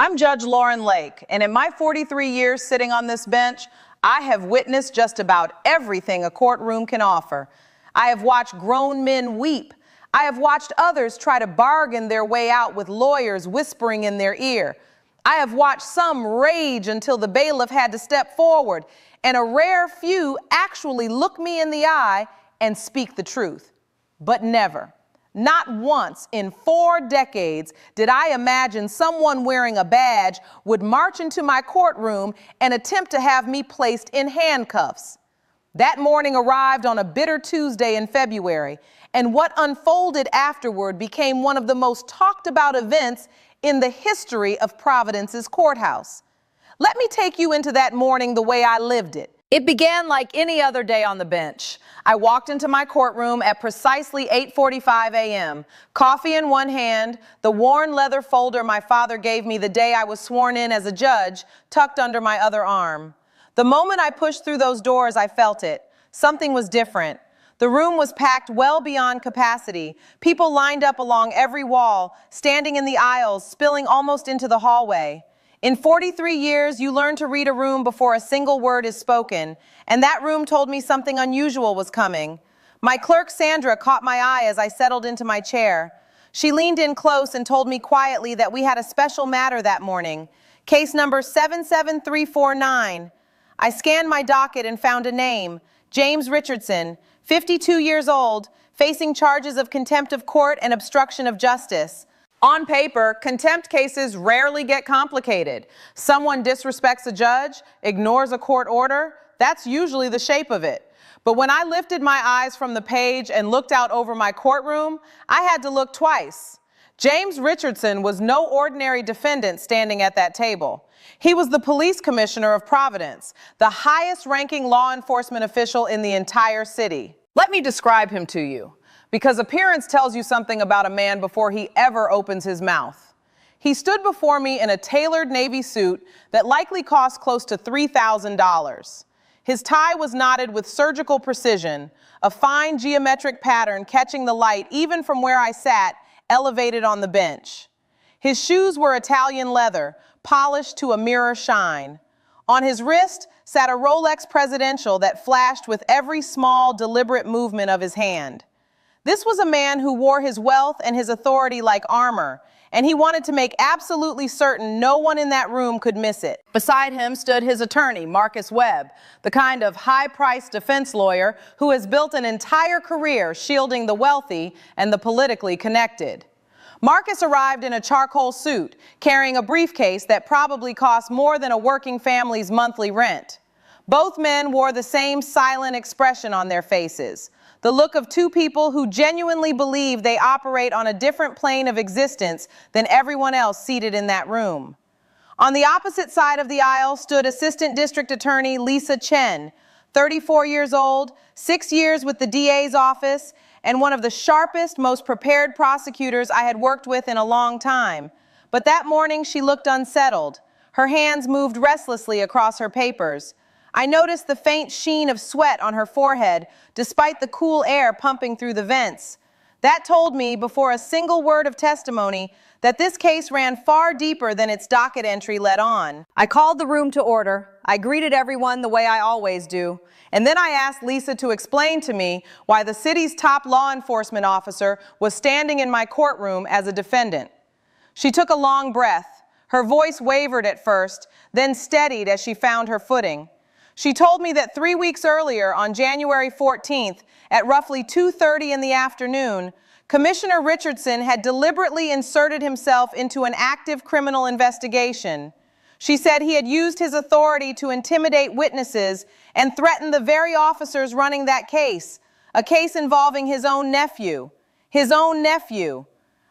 I'm Judge Lauren Lake, and in my 43 years sitting on this bench, I have witnessed just about everything a courtroom can offer. I have watched grown men weep. I have watched others try to bargain their way out with lawyers whispering in their ear. I have watched some rage until the bailiff had to step forward, and a rare few actually look me in the eye and speak the truth. But never, not once in 4 decades did I imagine someone wearing a badge would march into my courtroom and attempt to have me placed in handcuffs. That morning arrived on a bitter Tuesday in February, and what unfolded afterward became one of the most talked about events in the history of Providence's courthouse. Let me take you into that morning the way I lived it. It began like any other day on the bench. I walked into my courtroom at precisely 8:45 a.m., coffee in one hand, the worn leather folder my father gave me the day I was sworn in as a judge tucked under my other arm. The moment I pushed through those doors, I felt it. Something was different. The room was packed well beyond capacity. People lined up along every wall, standing in the aisles, spilling almost into the hallway. In 43 years, you learn to read a room before a single word is spoken, and that room told me something unusual was coming. My clerk, Sandra, caught my eye as I settled into my chair. She leaned in close and told me quietly that we had a special matter that morning, case number 77349. I scanned my docket and found a name, James Richardson, 52 years old, facing charges of contempt of court and obstruction of justice. On paper, contempt cases rarely get complicated. Someone disrespects a judge, ignores a court order, that's usually the shape of it. But when I lifted my eyes from the page and looked out over my courtroom, I had to look twice. James Richardson was no ordinary defendant standing at that table. He was the police commissioner of Providence, the highest-ranking law enforcement official in the entire city. Let me describe him to you, because appearance tells you something about a man before he ever opens his mouth. He stood before me in a tailored navy suit that likely cost close to $3,000. His tie was knotted with surgical precision, a fine geometric pattern catching the light even from where I sat, elevated on the bench. His shoes were Italian leather, polished to a mirror shine. On his wrist sat a Rolex Presidential that flashed with every small, deliberate movement of his hand. This was a man who wore his wealth and his authority like armor, and he wanted to make absolutely certain no one in that room could miss it. Beside him stood his attorney, Marcus Webb, the kind of high-priced defense lawyer who has built an entire career shielding the wealthy and the politically connected. Marcus arrived in a charcoal suit, carrying a briefcase that probably cost more than a working family's monthly rent. Both men wore the same silent expression on their faces, the look of two people who genuinely believe they operate on a different plane of existence than everyone else seated in that room. On the opposite side of the aisle stood Assistant District Attorney Lisa Chen, 34 years old, 6 years with the DA's office, and one of the sharpest, most prepared prosecutors I had worked with in a long time. But that morning she looked unsettled. Her hands moved restlessly across her papers. I noticed the faint sheen of sweat on her forehead, despite the cool air pumping through the vents. That told me, before a single word of testimony, that this case ran far deeper than its docket entry let on. I called the room to order. I greeted everyone the way I always do. And then I asked Lisa to explain to me why the city's top law enforcement officer was standing in my courtroom as a defendant. She took a long breath. Her voice wavered at first, then steadied as she found her footing. She told me that 3 weeks earlier, on January 14th, at roughly 2:30 in the afternoon, Commissioner Richardson had deliberately inserted himself into an active criminal investigation. She said he had used his authority to intimidate witnesses and threaten the very officers running that case, a case involving his own nephew. His own nephew.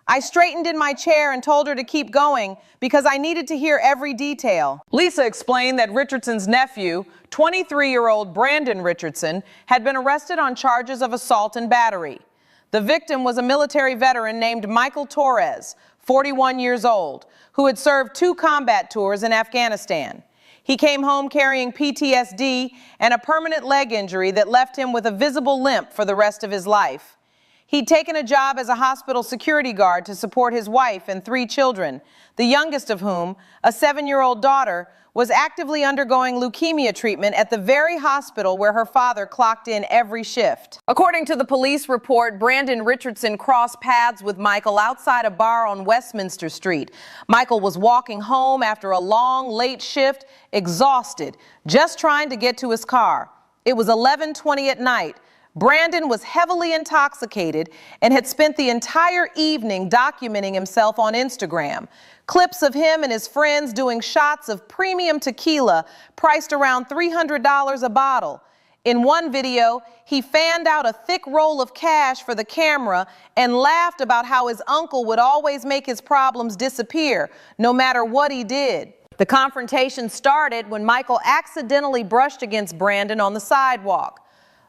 I straightened in my chair and told her to keep going because I needed to hear every detail. Lisa explained that Richardson's nephew, 23-year-old Brandon Richardson, had been arrested on charges of assault and battery. The victim was a military veteran named Michael Torres, 41 years old, who had served 2 combat tours in Afghanistan. He came home carrying PTSD and a permanent leg injury that left him with a visible limp for the rest of his life. He'd taken a job as a hospital security guard to support his wife and 3 children, the youngest of whom, a 7-year-old daughter, was actively undergoing leukemia treatment at the very hospital where her father clocked in every shift. According to the police report, Brandon Richardson crossed paths with Michael outside a bar on Westminster Street. Michael was walking home after a long, late shift, exhausted, just trying to get to his car. It was 11:20 at night. Brandon was heavily intoxicated and had spent the entire evening documenting himself on Instagram. Clips of him and his friends doing shots of premium tequila priced around $300 a bottle. In one video, he fanned out a thick roll of cash for the camera and laughed about how his uncle would always make his problems disappear, no matter what he did. The confrontation started when Michael accidentally brushed against Brandon on the sidewalk.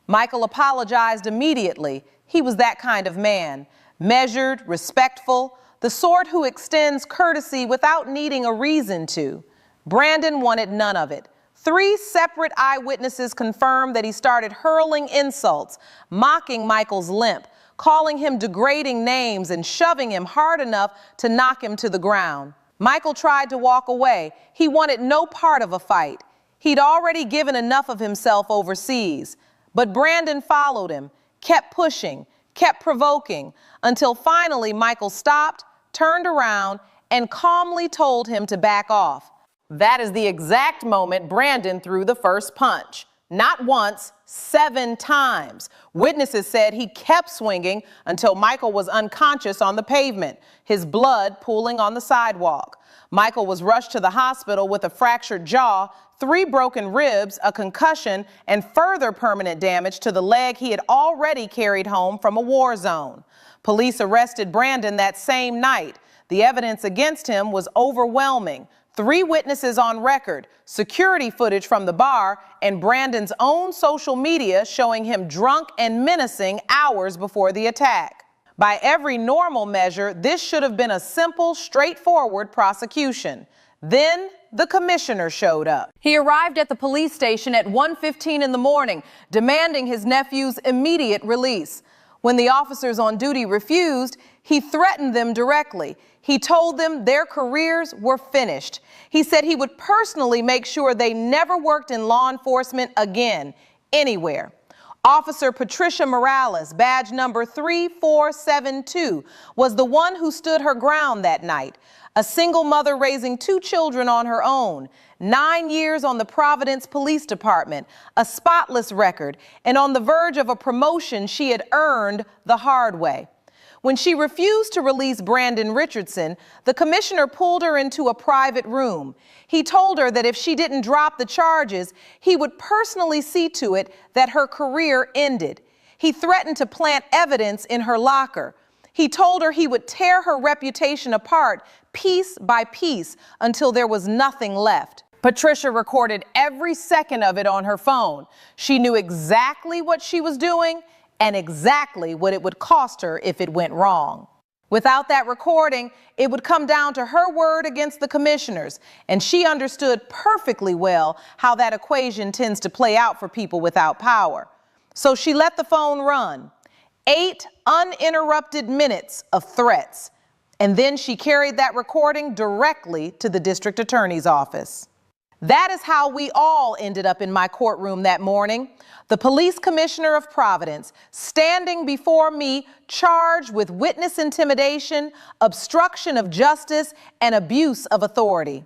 Michael apologized immediately. He was that kind of man, measured, respectful, the sort who extends courtesy without needing a reason to. Brandon wanted none of it. 3 separate eyewitnesses confirmed that he started hurling insults, mocking Michael's limp, calling him degrading names and shoving him hard enough to knock him to the ground. Michael tried to walk away. He wanted no part of a fight. He'd already given enough of himself overseas. But Brandon followed him, kept pushing, kept provoking, until finally Michael stopped, turned around, and calmly told him to back off. That is the exact moment Brandon threw the first punch. Not once, 7 times. Witnesses said he kept swinging until Michael was unconscious on the pavement, his blood pooling on the sidewalk. Michael was rushed to the hospital with a fractured jaw, 3 broken ribs, a concussion, and further permanent damage to the leg he had already carried home from a war zone. Police arrested Brandon that same night. The evidence against him was overwhelming. 3 witnesses on record, security footage from the bar, and Brandon's own social media showing him drunk and menacing hours before the attack. By every normal measure, this should have been a simple, straightforward prosecution. Then the commissioner showed up. He arrived at the police station at 1:15 in the morning, demanding his nephew's immediate release. When the officers on duty refused, he threatened them directly. He told them their careers were finished. He said he would personally make sure they never worked in law enforcement again, anywhere. Officer Patricia Morales, badge number 3472, was the one who stood her ground that night. A single mother raising 2 children on her own, 9 years on the Providence Police Department, a spotless record, and on the verge of a promotion she had earned the hard way. When she refused to release Brandon Richardson, the commissioner pulled her into a private room. He told her that if she didn't drop the charges, he would personally see to it that her career ended. He threatened to plant evidence in her locker. He told her he would tear her reputation apart piece by piece until there was nothing left. Patricia recorded every second of it on her phone. She knew exactly what she was doing and exactly what it would cost her if it went wrong. Without that recording, it would come down to her word against the commissioner's, and she understood perfectly well how that equation tends to play out for people without power. So she let the phone run. 8 uninterrupted minutes of threats, and then she carried that recording directly to the district attorney's office. That is how we all ended up in my courtroom that morning. The police commissioner of Providence standing before me charged with witness intimidation, obstruction of justice, and abuse of authority.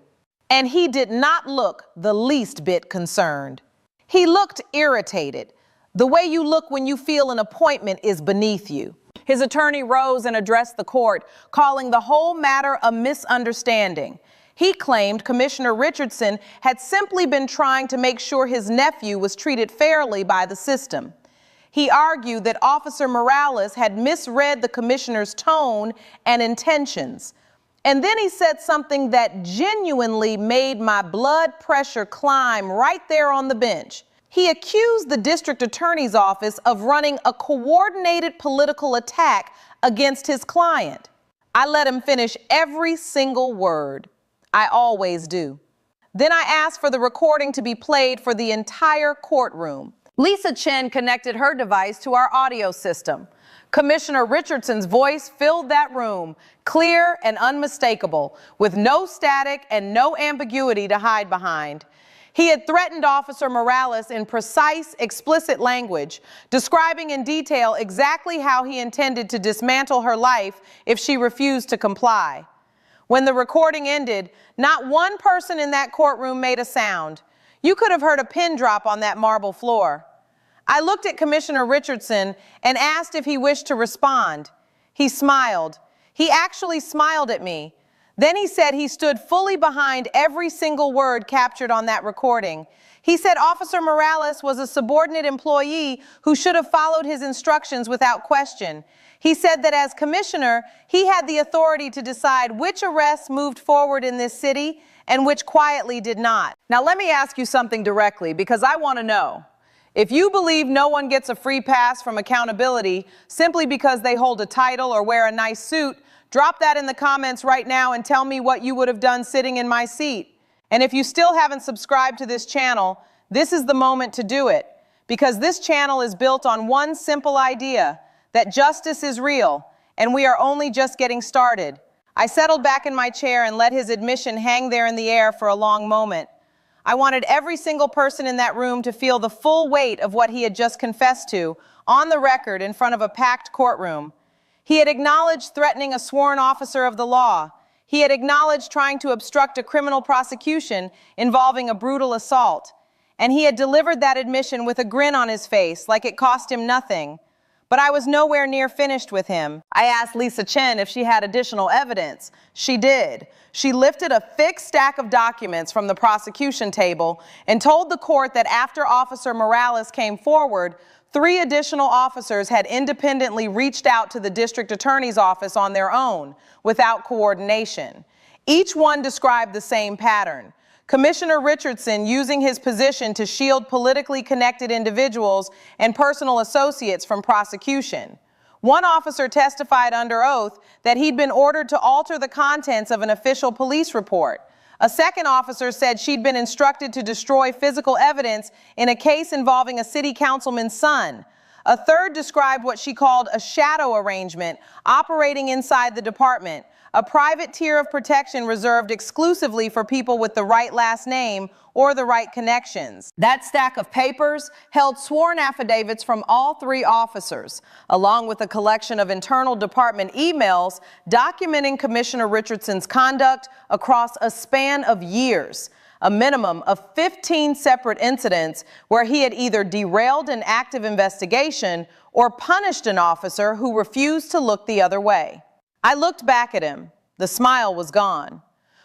And he did not look the least bit concerned. He looked irritated, the way you look when you feel an appointment is beneath you. His attorney rose and addressed the court, calling the whole matter a misunderstanding. He claimed Commissioner Richardson had simply been trying to make sure his nephew was treated fairly by the system. He argued that Officer Morales had misread the commissioner's tone and intentions. And then he said something that genuinely made my blood pressure climb right there on the bench. He accused the district attorney's office of running a coordinated political attack against his client. I let him finish every single word. I always do. Then I asked for the recording to be played for the entire courtroom. Lisa Chen connected her device to our audio system. Commissioner Richardson's voice filled that room, clear and unmistakable, with no static and no ambiguity to hide behind. He had threatened Officer Morales in precise, explicit language, describing in detail exactly how he intended to dismantle her life if she refused to comply. When the recording ended, not one person in that courtroom made a sound. You could have heard a pin drop on that marble floor. I looked at Commissioner Richardson and asked if he wished to respond. He smiled. He actually smiled at me. Then he said he stood fully behind every single word captured on that recording. He said Officer Morales was a subordinate employee who should have followed his instructions without question. He said that as commissioner, he had the authority to decide which arrests moved forward in this city and which quietly did not. Now let me ask you something directly, because I want to know. If you believe no one gets a free pass from accountability simply because they hold a title or wear a nice suit, drop that in the comments right now and tell me what you would have done sitting in my seat. And if you still haven't subscribed to this channel, this is the moment to do it, because this channel is built on one simple idea, that justice is real, and we are only just getting started. I settled back in my chair and let his admission hang there in the air for a long moment. I wanted every single person in that room to feel the full weight of what he had just confessed to, on the record in front of a packed courtroom. He had acknowledged threatening a sworn officer of the law. He had acknowledged trying to obstruct a criminal prosecution involving a brutal assault. And he had delivered that admission with a grin on his face, like it cost him nothing. But I was nowhere near finished with him. I asked Lisa Chen if she had additional evidence. She did. She lifted a thick stack of documents from the prosecution table and told the court that after Officer Morales came forward, 3 additional officers had independently reached out to the district attorney's office on their own, without coordination. Each one described the same pattern. Commissioner Richardson using his position to shield politically connected individuals and personal associates from prosecution. One officer testified under oath that he'd been ordered to alter the contents of an official police report. A second officer said she'd been instructed to destroy physical evidence in a case involving a city councilman's son. A third described what she called a shadow arrangement operating inside the department, a private tier of protection reserved exclusively for people with the right last name or the right connections. That stack of papers held sworn affidavits from all 3 officers, along with a collection of internal department emails documenting Commissioner Richardson's conduct across a span of years, a minimum of 15 separate incidents where he had either derailed an active investigation or punished an officer who refused to look the other way. I looked back at him. The smile was gone.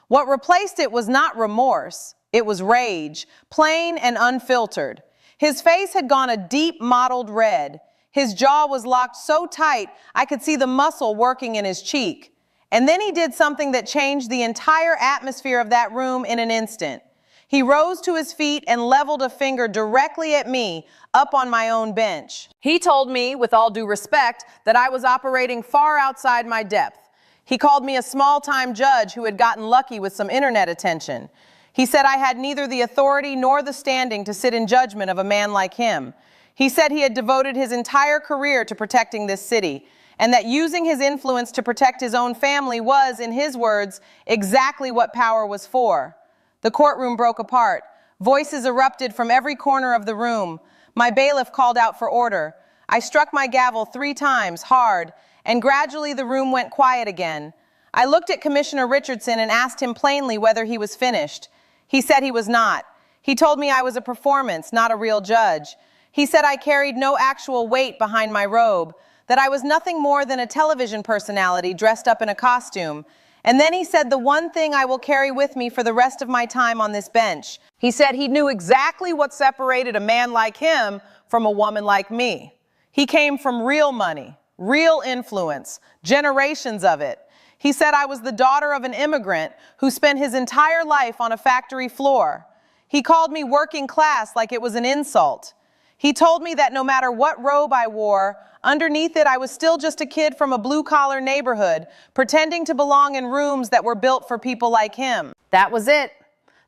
What replaced it was not remorse. It was rage, plain and unfiltered. His face had gone a deep mottled red. His jaw was locked so tight I could see the muscle working in his cheek. And then he did something that changed the entire atmosphere of that room in an instant. He rose to his feet and leveled a finger directly at me, up on my own bench. He told me, with all due respect, that I was operating far outside my depth. He called me a small-time judge who had gotten lucky with some internet attention. He said I had neither the authority nor the standing to sit in judgment of a man like him. He said he had devoted his entire career to protecting this city, and that using his influence to protect his own family was, in his words, exactly what power was for. The courtroom broke apart. Voices erupted from every corner of the room. My bailiff called out for order. I struck my gavel 3 times, hard, and gradually the room went quiet again. I looked at Commissioner Richardson and asked him plainly whether he was finished. He said he was not. He told me I was a performance, not a real judge. He said I carried no actual weight behind my robe, that I was nothing more than a television personality dressed up in a costume. And then he said the one thing I will carry with me for the rest of my time on this bench. He said he knew exactly what separated a man like him from a woman like me. He came from real money, real influence, generations of it. He said I was the daughter of an immigrant who spent his entire life on a factory floor. He called me working class like it was an insult. He told me that no matter what robe I wore, underneath it I was still just a kid from a blue-collar neighborhood, pretending to belong in rooms that were built for people like him. That was it.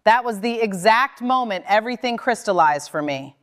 That was the exact moment everything crystallized for me.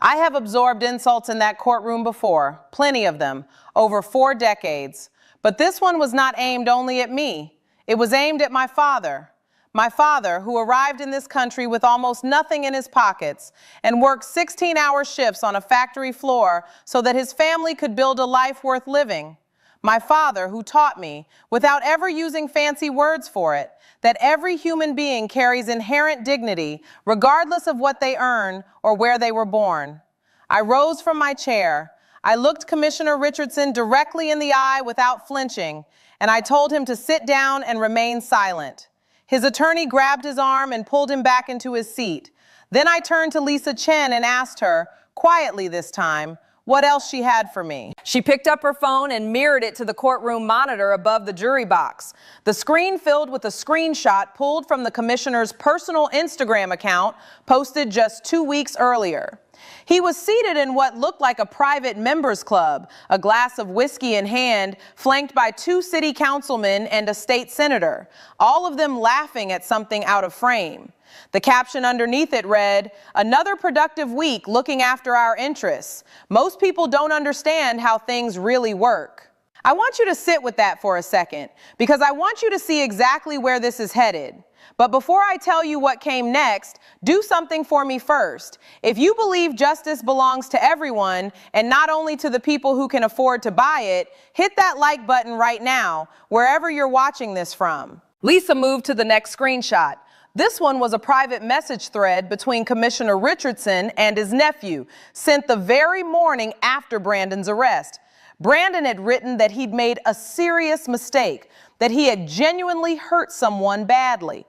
I have absorbed insults in that courtroom before, plenty of them, over 4 decades. But this one was not aimed only at me. It was aimed at my father. My father, who arrived in this country with almost nothing in his pockets and worked 16-hour shifts on a factory floor so that his family could build a life worth living. My father, who taught me, without ever using fancy words for it, that every human being carries inherent dignity, regardless of what they earn or where they were born. I rose from my chair. I looked Commissioner Richardson directly in the eye without flinching, and I told him to sit down and remain silent. His attorney grabbed his arm and pulled him back into his seat. Then I turned to Lisa Chen and asked her, quietly this time, what else she had for me. She picked up her phone and mirrored it to the courtroom monitor above the jury box. The screen filled with a screenshot pulled from the commissioner's personal Instagram account posted just 2 weeks earlier. He was seated in what looked like a private members club, a glass of whiskey in hand, flanked by 2 city councilmen and a state senator, all of them laughing at something out of frame. The caption underneath it read, "Another productive week looking after our interests. Most people don't understand how things really work." I want you to sit with that for a second, because I want you to see exactly where this is headed. But before I tell you what came next, do something for me first. If you believe justice belongs to everyone and not only to the people who can afford to buy it, hit that like button right now, wherever you're watching this from. Lisa moved to the next screenshot. This one was a private message thread between Commissioner Richardson and his nephew, sent the very morning after Brandon's arrest. Brandon had written that he'd made a serious mistake, that he had genuinely hurt someone badly.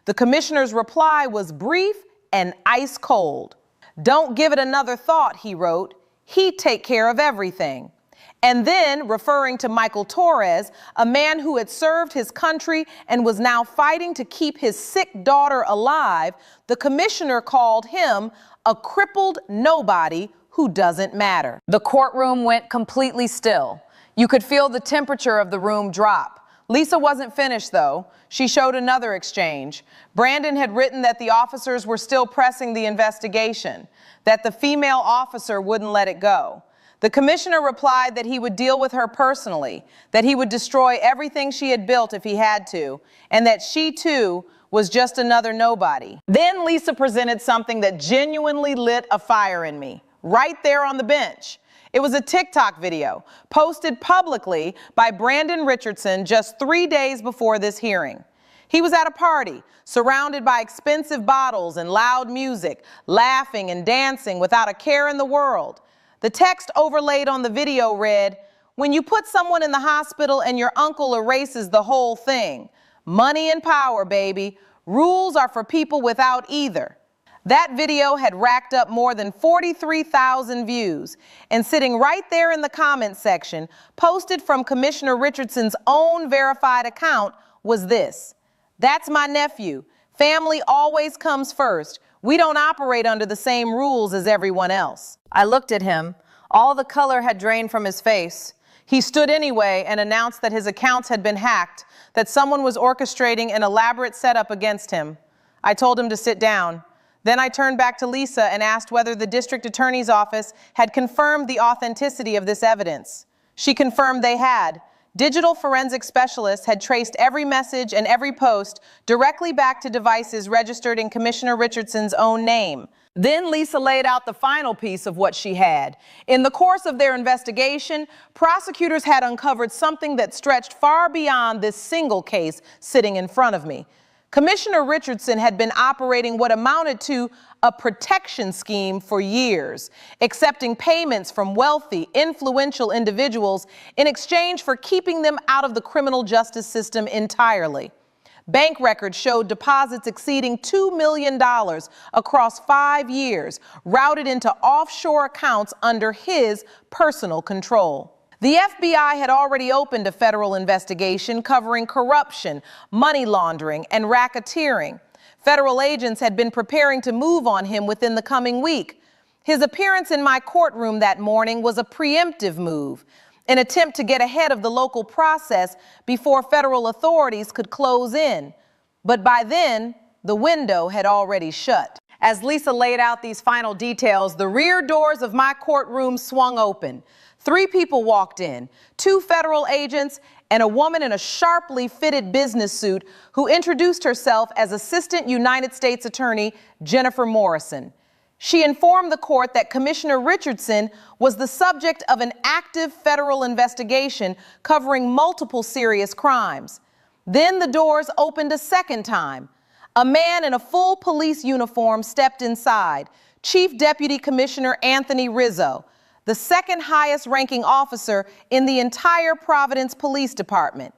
The commissioner's reply was brief and ice cold. "Don't give it another thought," he wrote. "He'd take care of everything." And then, referring to Michael Torres, a man who had served his country and was now fighting to keep his sick daughter alive, the commissioner called him a crippled nobody who doesn't matter. The courtroom went completely still. You could feel the temperature of the room drop. Lisa wasn't finished, though. She showed another exchange. Brandon had written that the officers were still pressing the investigation, that the female officer wouldn't let it go. The commissioner replied that he would deal with her personally, that he would destroy everything she had built if he had to, and that she, too, was just another nobody. Then Lisa presented something that genuinely lit a fire in me, right there on the bench. It was a TikTok video posted publicly by Brandon Richardson just 3 days before this hearing. He was at a party, surrounded by expensive bottles and loud music, laughing and dancing without a care in the world. The text overlaid on the video read, "When you put someone in the hospital and your uncle erases the whole thing. Money and power, baby. Rules are for people without either." That video had racked up more than 43,000 views, and sitting right there in the comments section, posted from Commissioner Richardson's own verified account, was this: "That's my nephew. Family always comes first. We don't operate under the same rules as everyone else." I looked at him. All the color had drained from his face. He stood anyway and announced that his accounts had been hacked, that someone was orchestrating an elaborate setup against him. I told him to sit down. Then I turned back to Lisa and asked whether the district attorney's office had confirmed the authenticity of this evidence. She confirmed they had. Digital forensic specialists had traced every message and every post directly back to devices registered in Commissioner Richardson's own name. Then Lisa laid out the final piece of what she had. In the course of their investigation, prosecutors had uncovered something that stretched far beyond this single case sitting in front of me. Commissioner Richardson had been operating what amounted to a protection scheme for years, accepting payments from wealthy, influential individuals in exchange for keeping them out of the criminal justice system entirely. Bank records showed deposits exceeding $2 million across 5 years, routed into offshore accounts under his personal control. The FBI had already opened a federal investigation covering corruption, money laundering, and racketeering. Federal agents had been preparing to move on him within the coming week. His appearance in my courtroom that morning was a preemptive move, an attempt to get ahead of the local process before federal authorities could close in. But by then, the window had already shut. As Lisa laid out these final details, the rear doors of my courtroom swung open. 3 people walked in, 2 federal agents and a woman in a sharply fitted business suit who introduced herself as Assistant United States Attorney Jennifer Morrison. She informed the court that Commissioner Richardson was the subject of an active federal investigation covering multiple serious crimes. Then the doors opened a second time. A man in a full police uniform stepped inside, Chief Deputy Commissioner Anthony Rizzo, the second highest ranking officer in the entire Providence Police Department.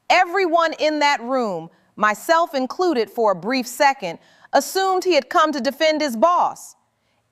Everyone in that room, myself included for a brief second, assumed he had come to defend his boss.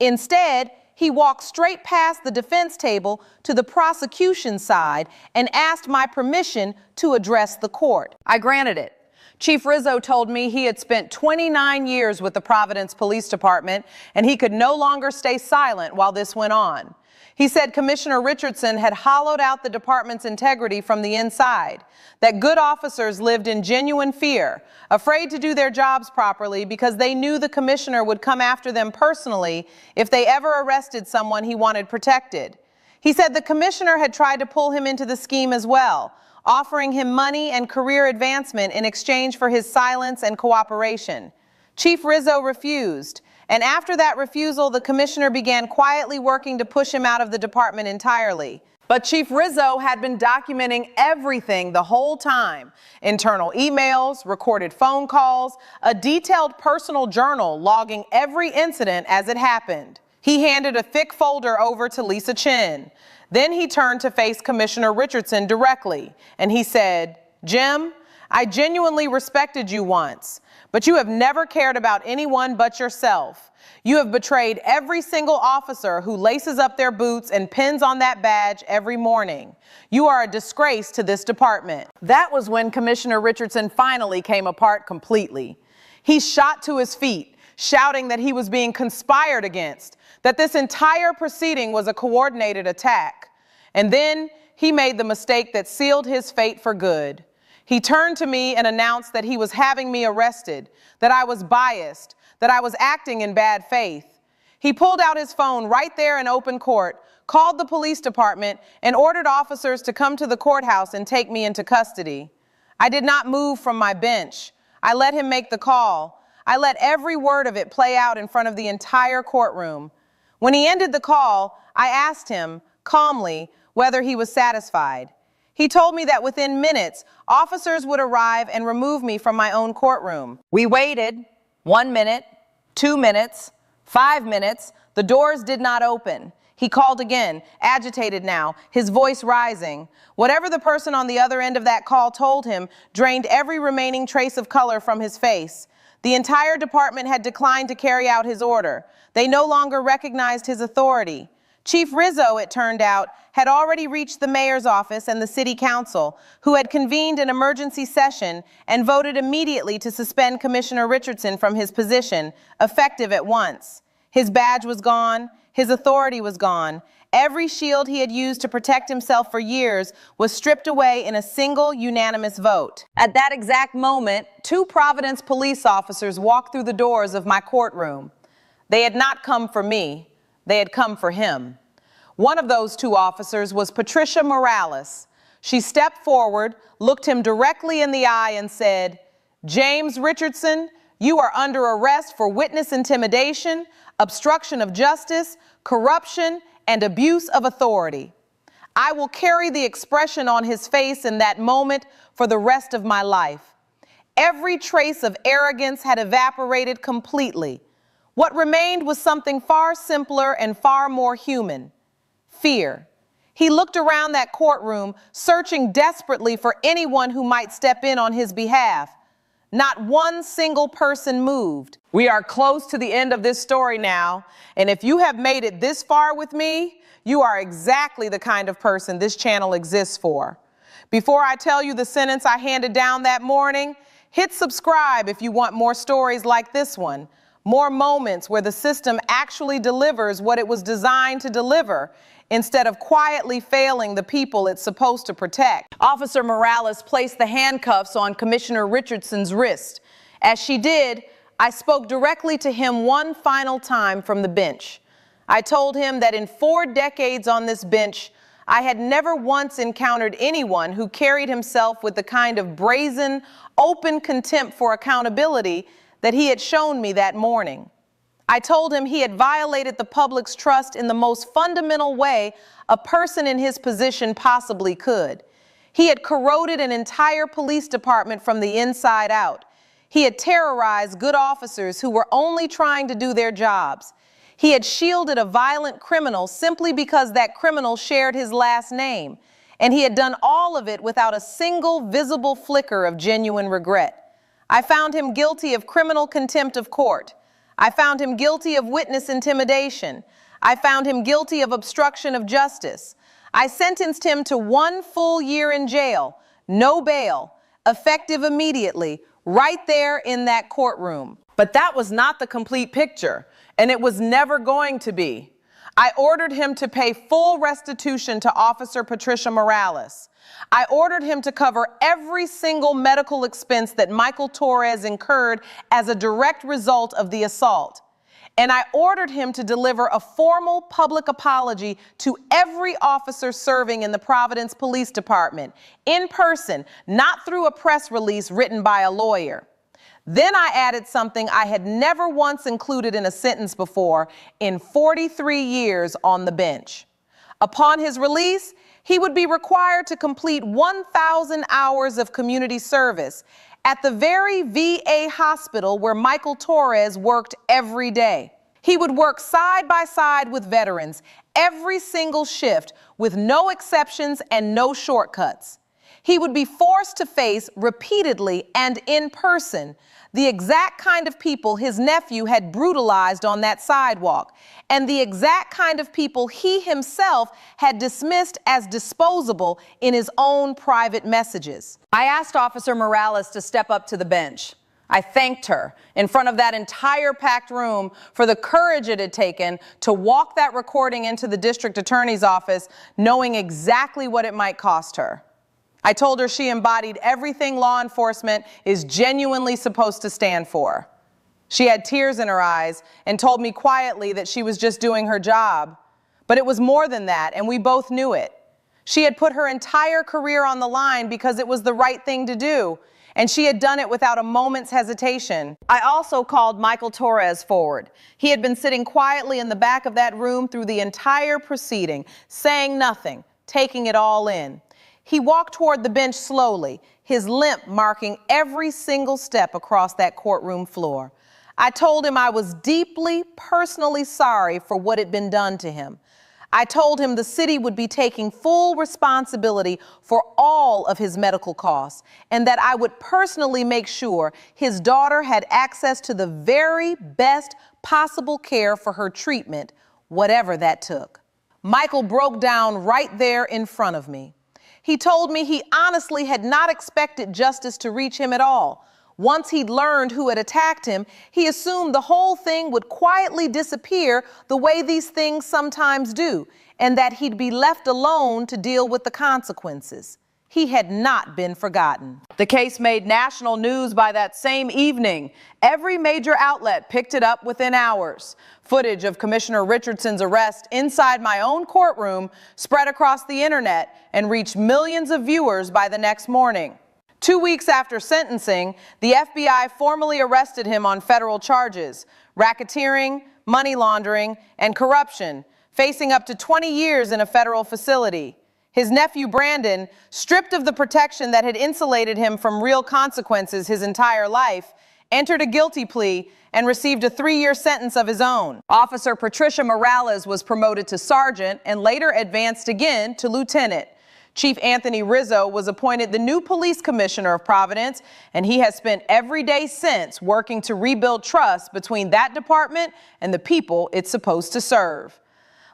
Instead, he walked straight past the defense table to the prosecution side and asked my permission to address the court. I granted it. Chief Rizzo told me he had spent 29 years with the Providence Police Department and he could no longer stay silent while this went on. He said Commissioner Richardson had hollowed out the department's integrity from the inside, that good officers lived in genuine fear, afraid to do their jobs properly because they knew the commissioner would come after them personally if they ever arrested someone he wanted protected. He said the commissioner had tried to pull him into the scheme as well, offering him money and career advancement in exchange for his silence and cooperation. Chief Rizzo refused. And after that refusal, the commissioner began quietly working to push him out of the department entirely. But Chief Rizzo had been documenting everything the whole time. Internal emails, recorded phone calls, a detailed personal journal logging every incident as it happened. He handed a thick folder over to Lisa Chin. Then he turned to face Commissioner Richardson directly, and he said, "Jim, I genuinely respected you once. But you have never cared about anyone but yourself. You have betrayed every single officer who laces up their boots and pins on that badge every morning. You are a disgrace to this department." That was when Commissioner Richardson finally came apart completely. He shot to his feet, shouting that he was being conspired against, that this entire proceeding was a coordinated attack. And then he made the mistake that sealed his fate for good. He turned to me and announced that he was having me arrested, that I was biased, that I was acting in bad faith. He pulled out his phone right there in open court, called the police department, and ordered officers to come to the courthouse and take me into custody. I did not move from my bench. I let him make the call. I let every word of it play out in front of the entire courtroom. When he ended the call, I asked him, calmly, whether he was satisfied. He told me that within minutes, officers would arrive and remove me from my own courtroom. We waited 1 minute, 2 minutes, 5 minutes. The doors did not open. He called again, agitated now, his voice rising. Whatever the person on the other end of that call told him drained every remaining trace of color from his face. The entire department had declined to carry out his order. They no longer recognized his authority. Chief Rizzo, it turned out, had already reached the mayor's office and the city council, who had convened an emergency session and voted immediately to suspend Commissioner Richardson from his position, effective at once. His badge was gone. His authority was gone. Every shield he had used to protect himself for years was stripped away in a single unanimous vote. At that exact moment, 2 Providence police officers walked through the doors of my courtroom. They had not come for me. They had come for him. One of those 2 officers was Patricia Morales. She stepped forward, looked him directly in the eye and said, "James Richardson, you are under arrest for witness intimidation, obstruction of justice, corruption, and abuse of authority." I will carry the expression on his face in that moment for the rest of my life. Every trace of arrogance had evaporated completely. What remained was something far simpler and far more human: fear. He looked around that courtroom, searching desperately for anyone who might step in on his behalf. Not one single person moved. We are close to the end of this story now, and if you have made it this far with me, you are exactly the kind of person this channel exists for. Before I tell you the sentence I handed down that morning, hit subscribe if you want more stories like this one. More moments where the system actually delivers what it was designed to deliver instead of quietly failing the people it's supposed to protect. Officer Morales placed the handcuffs on Commissioner Richardson's wrist. As she did, I spoke directly to him one final time from the bench. I told him that in 4 decades on this bench, I had never once encountered anyone who carried himself with the kind of brazen, open contempt for accountability that he had shown me that morning. I told him he had violated the public's trust in the most fundamental way a person in his position possibly could. He had corroded an entire police department from the inside out. He had terrorized good officers who were only trying to do their jobs. He had shielded a violent criminal simply because that criminal shared his last name. And he had done all of it without a single visible flicker of genuine regret. I found him guilty of criminal contempt of court. I found him guilty of witness intimidation. I found him guilty of obstruction of justice. I sentenced him to 1 full year in jail, no bail, effective immediately, right there in that courtroom. But that was not the complete picture, and it was never going to be. I ordered him to pay full restitution to Officer Patricia Morales. I ordered him to cover every single medical expense that Michael Torres incurred as a direct result of the assault. And I ordered him to deliver a formal public apology to every officer serving in the Providence Police Department, in person, not through a press release written by a lawyer. Then I added something I had never once included in a sentence before in 43 years on the bench. Upon his release, he would be required to complete 1,000 hours of community service at the very VA hospital where Michael Torres worked every day. He would work side by side with veterans every single shift with no exceptions and no shortcuts. He would be forced to face repeatedly and in person the exact kind of people his nephew had brutalized on that sidewalk, and the exact kind of people he himself had dismissed as disposable in his own private messages. I asked Officer Morales to step up to the bench. I thanked her in front of that entire packed room for the courage it had taken to walk that recording into the district attorney's office, knowing exactly what it might cost her. I told her she embodied everything law enforcement is genuinely supposed to stand for. She had tears in her eyes and told me quietly that she was just doing her job. But it was more than that, and we both knew it. She had put her entire career on the line because it was the right thing to do, and she had done it without a moment's hesitation. I also called Michael Torres forward. He had been sitting quietly in the back of that room through the entire proceeding, saying nothing, taking it all in. He walked toward the bench slowly, his limp marking every single step across that courtroom floor. I told him I was deeply, personally sorry for what had been done to him. I told him the city would be taking full responsibility for all of his medical costs, and that I would personally make sure his daughter had access to the very best possible care for her treatment, whatever that took. Michael broke down right there in front of me. He told me he honestly had not expected justice to reach him at all. Once he'd learned who had attacked him, he assumed the whole thing would quietly disappear the way these things sometimes do, and that he'd be left alone to deal with the consequences. He had not been forgotten. The case made national news by that same evening. Every major outlet picked it up within hours. Footage of Commissioner Richardson's arrest inside my own courtroom spread across the internet and reached millions of viewers by the next morning. 2 weeks after sentencing, the FBI formally arrested him on federal charges: racketeering, money laundering, and corruption, facing up to 20 years in a federal facility. His nephew Brandon, stripped of the protection that had insulated him from real consequences his entire life, entered a guilty plea and received a 3-year sentence of his own. Officer Patricia Morales was promoted to sergeant and later advanced again to lieutenant. Chief Anthony Rizzo was appointed the new police commissioner of Providence, and he has spent every day since working to rebuild trust between that department and the people it's supposed to serve.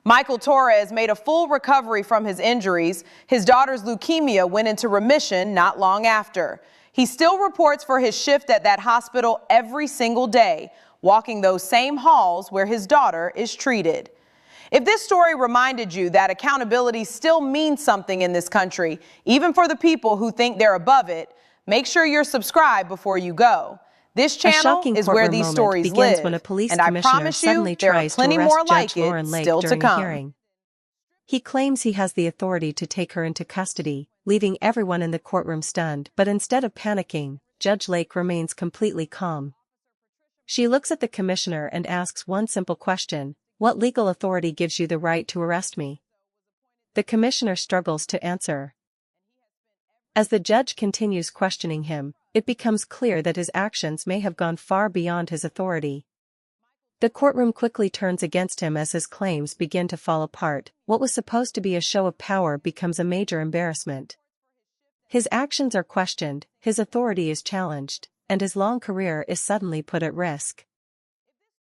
Michael Torres made a full recovery from his injuries. His daughter's leukemia went into remission not long after. He still reports for his shift at that hospital every single day, walking those same halls where his daughter is treated. If this story reminded you that accountability still means something in this country, even for the people who think they're above it, make sure you're subscribed before you go. This A channel shocking is where courtroom these moment stories begins live, when a police and I commissioner promise you suddenly there are tries to plenty arrest more like Judge Lauren it Lake still to during a come. hearing. He claims he has the authority to take her into custody, leaving everyone in the courtroom stunned, but instead of panicking, Judge Lake remains completely calm. She looks at the commissioner and asks one simple question: "What legal authority gives you the right to arrest me?" The commissioner struggles to answer. As the judge continues questioning him, it becomes clear that his actions may have gone far beyond his authority. The courtroom quickly turns against him as his claims begin to fall apart. What was supposed to be a show of power becomes a major embarrassment. His actions are questioned, his authority is challenged, and his long career is suddenly put at risk.